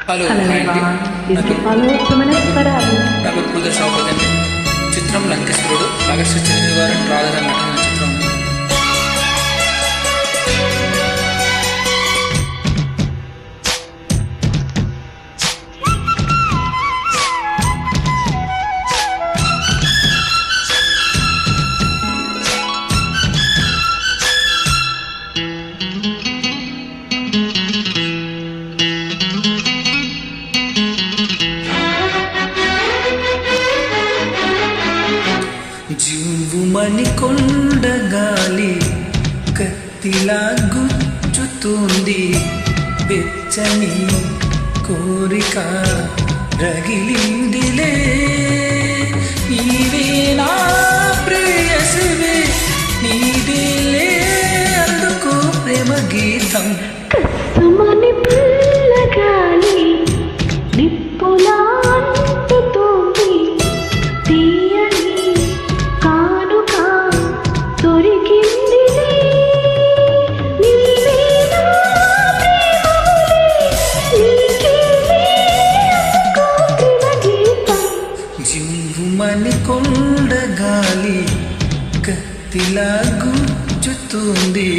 Hello hi అండి. నా పేరు పూజ షాపతి అండి. చిత్రం లంకేశ్వరుడు. ఆగస్టు 8 గారు రాధగా నటించిన చిత్రం. జీవుమని కొండగాలి కత్తిలా గుచ్చుతుంది, వెచ్చని కోరిక రగిలిందిలే. నీవే నా ప్రేయసివే, నీదేలే అందుకు ప్రేమ గీతం. కసుమని పిల్లగాలి నిప్పులా అంటుతోంది, తీయని కానుక దొరికిందిలే. నీవే నా ప్రేమములే, నీకేలే అందుకో ప్రేమ గీతం. జీవుమని కొండగాలి కత్తిలా గుచ్చుతుంది.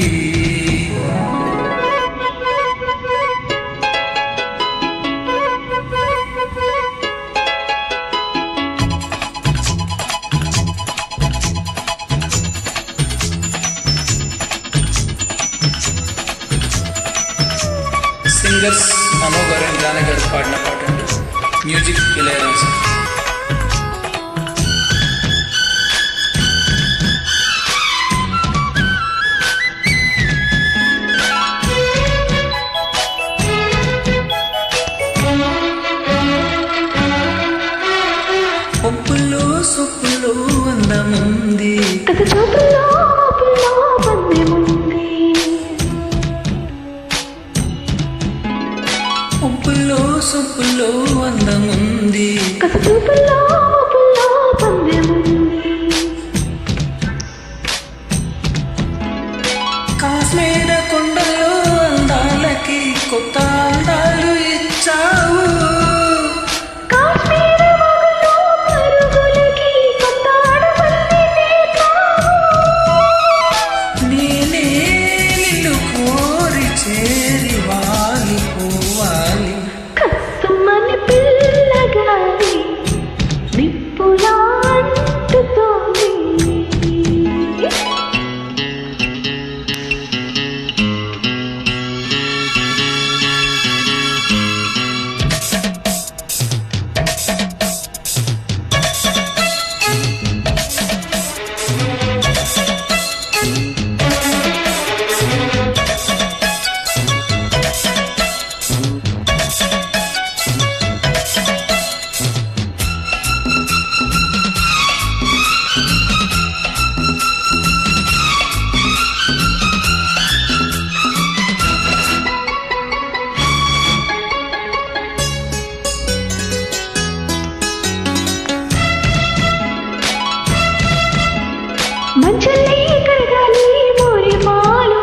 సింగర్స్ మనో గారు అండ్ జానకి గారు పాడిన పాట అండి. మ్యూజిక్ ఇళయరాజా. ఒప్పులో సొప్పులో అందముంది, కసచూపులో పుల్లో పందెముంది. ఒప్పులో సొప్పులో అందముంది, కసచూపులో పుల్లో పందెముంది. కాశ్మీర కొండలో అందాలకి కొత్త అందాలు ఇచ్చావు. కాశ్మీర వాగులో పరుగులకి కొత్త అడవుల్ని నేర్పావు. నేనే నిన్ను కోరి చేరి వాలిపోవాలి. కసుమని పిల్లగాలి నిప్పులా అంటుతోంది. మంచల్లే కడగాలి మోరిమాలు,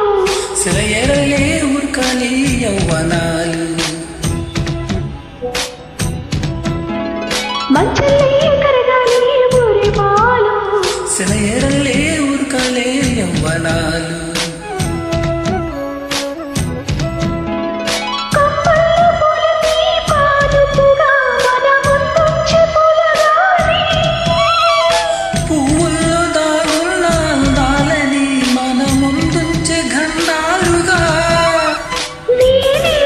సెలయేరలే ఉరకాలి యవ్వనాలు. మంచల్లే కడగాలి మోరిమాలు. సెలయేరలే ఉరకాలే యవ్వనాలు. కమ్మల పూలని పాదుపుగా మన ముందొచ్చి పులగాలి. పువ్వుల్లో దాగున్న అందాలని మన ముందుంచే గంధాలుగా. నేనే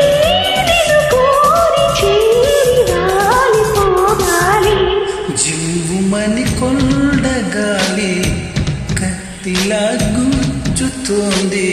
నిన్ను కోరి చేరి వాలిపోవాలి. జీవుమని కొండగాలి కత్తిలా గుచ్చుతుంది.